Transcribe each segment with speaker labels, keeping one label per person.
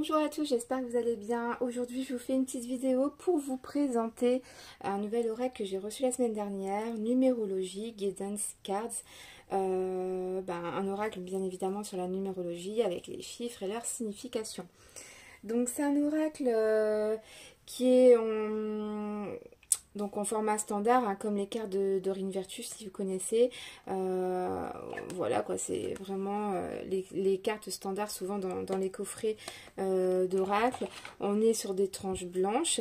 Speaker 1: Bonjour à tous, j'espère que vous allez bien. Aujourd'hui, je vous fais une petite vidéo pour vous présenter un nouvel oracle que j'ai reçu la semaine dernière, numérologie, guidance cards. Un oracle bien évidemment sur la numérologie avec les chiffres et leur signification. Donc c'est un oracle qui est en format standard, hein, comme les cartes de Dorine Virtus si vous connaissez. Voilà quoi, c'est vraiment les cartes standards souvent dans les coffrets d'oracle. On est sur des tranches blanches.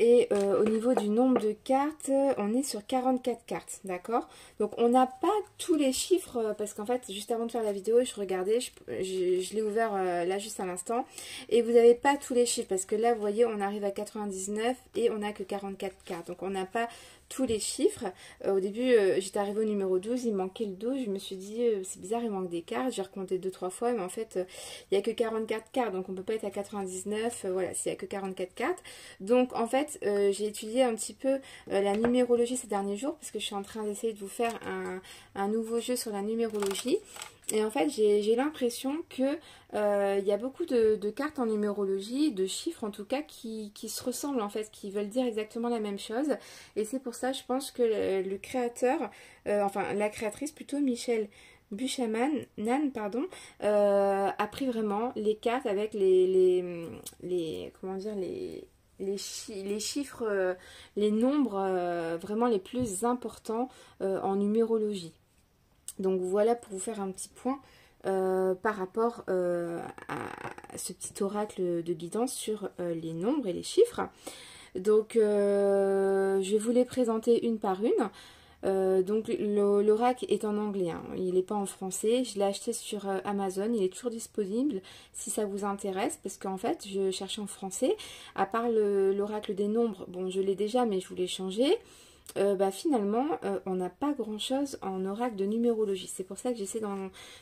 Speaker 1: Et au niveau du nombre de cartes, on est sur 44 cartes, d'accord? Donc on n'a pas tous les chiffres, parce qu'en fait, juste avant de faire la vidéo, je regardais, je l'ai ouvert là juste à l'instant, et vous n'avez pas tous les chiffres, parce que là, vous voyez, on arrive à 99 et on n'a que 44 cartes, donc on n'a pas tous les chiffres. Au début, j'étais arrivée au numéro 12, il manquait le 12, je me suis dit, c'est bizarre, il manque des cartes, j'ai recompté 2-3 fois, mais en fait, il n'y a que 44 cartes, donc on ne peut pas être à 99, voilà, s'il n'y a que 44 cartes. Donc en fait, j'ai étudié un petit peu la numérologie ces derniers jours, parce que je suis en train d'essayer de vous faire un nouveau jeu sur la numérologie. Et en fait, j'ai l'impression que il y a beaucoup de cartes en numérologie, de chiffres en tout cas, qui se ressemblent en fait, qui veulent dire exactement la même chose. Et c'est pour ça, je pense que le créateur, enfin la créatrice plutôt, Michelle Buchanan, a pris vraiment les cartes avec comment dire, les chiffres, les nombres vraiment les plus importants en numérologie. Donc voilà pour vous faire un petit point par rapport à ce petit oracle de guidance sur les nombres et les chiffres. Donc je vais vous les présenter une par une. Donc l'oracle est en anglais, hein. Il n'est pas en français. Je l'ai acheté sur Amazon, il est toujours disponible si ça vous intéresse, parce qu'en fait je cherche en français. À part l'oracle des nombres, bon je l'ai déjà mais je voulais changer. Finalement, on n'a pas grand chose en oracle de numérologie. C'est pour ça que j'essaie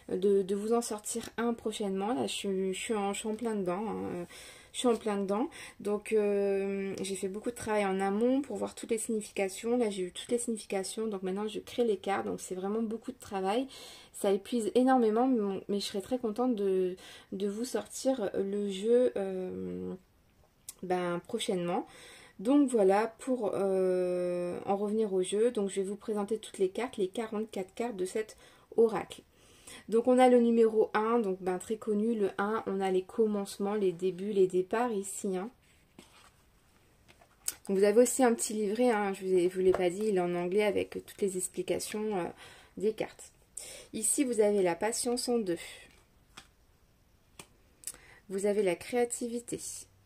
Speaker 1: de vous en sortir un prochainement. Là, je suis en plein dedans, hein. Je suis en plein dedans. Donc, j'ai fait beaucoup de travail en amont pour voir toutes les significations. Là, j'ai eu toutes les significations. Donc, maintenant, je crée les cartes. Donc, c'est vraiment beaucoup de travail. Ça épuise énormément, mais je serais très contente de vous sortir le jeu prochainement. Donc voilà, pour en revenir au jeu, donc je vais vous présenter toutes les cartes, les 44 cartes de cet oracle. Donc on a le numéro 1, donc très connu, le 1, on a les commencements, les débuts, les départs ici. Hein. Donc vous avez aussi un petit livret, hein, je ne vous l'ai pas dit, il est en anglais avec toutes les explications des cartes. Ici vous avez la patience en 2. Vous avez la créativité.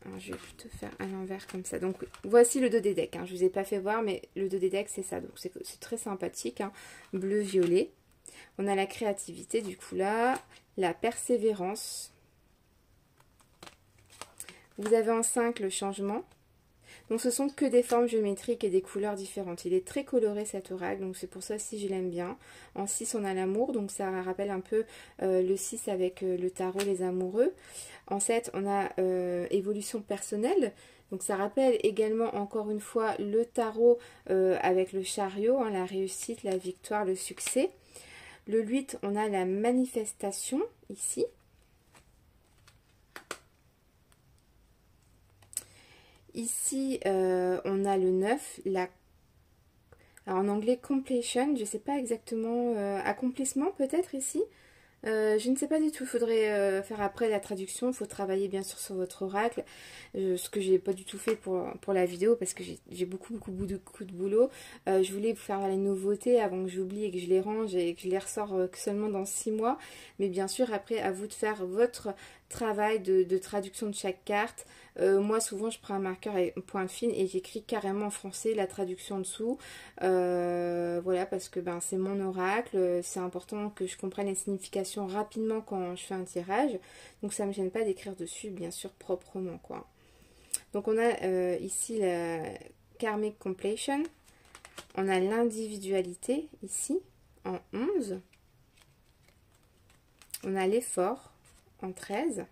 Speaker 1: Alors, je vais plutôt faire à l'envers comme ça. Donc voici le dos des decks. Hein. Je ne vous ai pas fait voir, mais le dos des decks c'est ça. Donc c'est très sympathique. Hein. Bleu-violet. On a la créativité du coup là. La persévérance. Vous avez en 5 le changement. Donc ce sont que des formes géométriques et des couleurs différentes. Il est très coloré cet oracle, donc c'est pour ça aussi je l'aime bien. En 6 on a l'amour, donc ça rappelle un peu le 6 avec le tarot, les amoureux. En 7 on a évolution personnelle, donc ça rappelle également encore une fois le tarot avec le chariot, hein, la réussite, la victoire, le succès. Le 8 on a la manifestation ici. Ici, on a le 9, alors en anglais completion, je ne sais pas exactement, accomplissement peut-être ici. Je ne sais pas du tout, il faudrait faire après la traduction, il faut travailler bien sûr sur votre oracle, ce que j'ai pas du tout fait pour la vidéo parce que j'ai beaucoup de boulot. Je voulais vous faire les nouveautés avant que j'oublie et que je les range et que je les ressors que seulement dans 6 mois. Mais bien sûr, après, à vous de faire votre travail de traduction de chaque carte. Moi, souvent, je prends un marqueur et point fine et j'écris carrément en français la traduction dessous. Voilà, parce que c'est mon oracle. C'est important que je comprenne les significations rapidement quand je fais un tirage. Donc, ça ne me gêne pas d'écrire dessus, bien sûr, proprement, quoi. Donc, on a ici la Karmic Completion. On a l'individualité, ici, en 11. On a l'effort, en 13.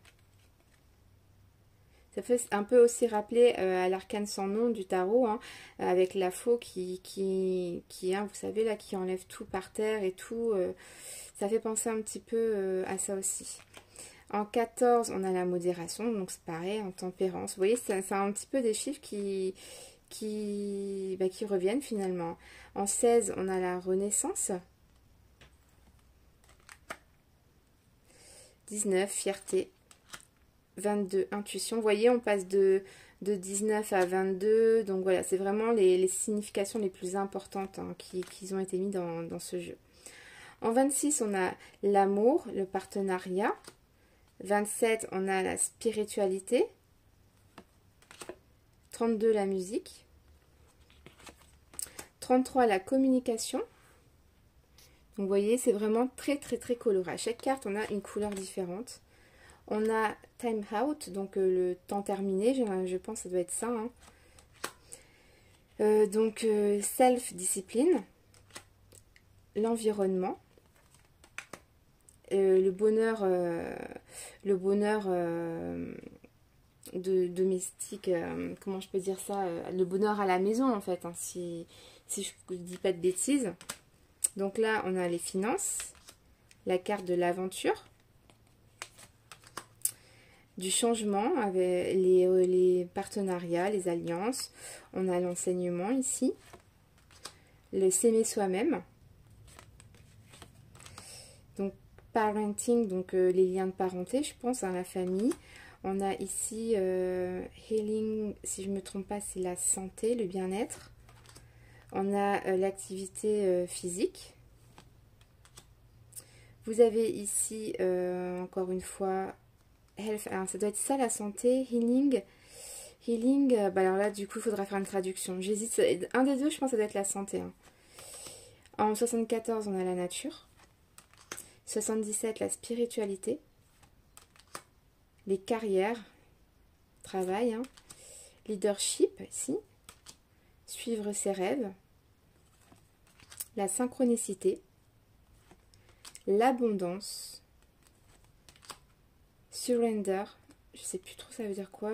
Speaker 1: Ça fait un peu aussi rappeler à l'arcane sans nom du tarot, hein, avec la faux qui hein, vous savez, là, qui enlève tout par terre et tout. Ça fait penser un petit peu à ça aussi. En 14, on a la modération, donc c'est pareil, en tempérance. Vous voyez, c'est un petit peu des chiffres qui reviennent finalement. En 16, on a la renaissance. 19, fierté. 22, intuition. Vous voyez, on passe de 19 à 22. Donc voilà, c'est vraiment les significations les plus importantes hein, qui ont été mises dans ce jeu. En 26, on a l'amour, le partenariat. 27, on a la spiritualité. 32, la musique. 33, la communication. Donc vous voyez, c'est vraiment très coloré. À chaque carte, on a une couleur différente. On a time out, donc le temps terminé, je pense que ça doit être ça. Hein. Donc self-discipline, l'environnement, le bonheur domestique, comment je peux dire ça, le bonheur à la maison en fait, hein, si je ne dis pas de bêtises. Donc là, on a les finances, la carte de l'aventure, du changement avec les partenariats, les alliances. On a l'enseignement ici, le s'aimer soi-même. Donc parenting, donc les liens de parenté, je pense, à la famille. On a ici healing, si je ne me trompe pas, c'est la santé, le bien-être. On a l'activité physique. Vous avez ici, encore une fois, health, alors ça doit être ça la santé, healing. Healing, alors là du coup il faudra faire une traduction. J'hésite, un des deux je pense que ça doit être la santé. Hein. En 74 on a la nature. 77 la spiritualité. Les carrières, travail, hein. Leadership ici. Suivre ses rêves. La synchronicité. L'abondance. Surrender, je sais plus trop ça veut dire quoi.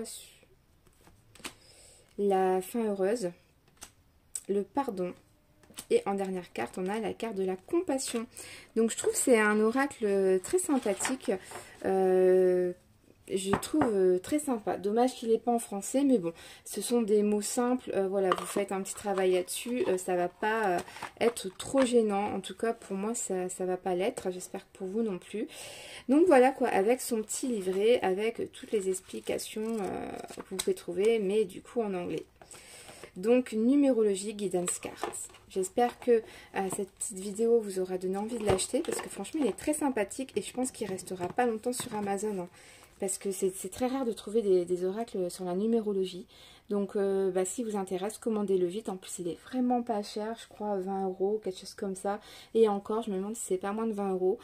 Speaker 1: La fin heureuse, le pardon. Et en dernière carte, on a la carte de la compassion. Donc je trouve que c'est un oracle très sympathique. Je trouve très sympa. Dommage qu'il n'est pas en français, mais bon, ce sont des mots simples. Voilà, vous faites un petit travail là-dessus. Ça va pas être trop gênant. En tout cas, pour moi, ça va pas l'être. J'espère que pour vous non plus. Donc voilà quoi, avec son petit livret, avec toutes les explications que vous pouvez trouver, mais du coup en anglais. Donc numérologie guidance cards. J'espère que cette petite vidéo vous aura donné envie de l'acheter, parce que franchement il est très sympathique et je pense qu'il restera pas longtemps sur Amazon. Hein, parce que c'est très rare de trouver des oracles sur la numérologie. Donc si vous intéresse, commandez-le vite. En plus il est vraiment pas cher, je crois 20 €, quelque chose comme ça. Et encore, je me demande si c'est pas moins de 20 €.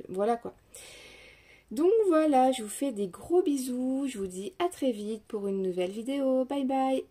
Speaker 1: Voilà quoi. Donc voilà, je vous fais des gros bisous. Je vous dis à très vite pour une nouvelle vidéo. Bye bye.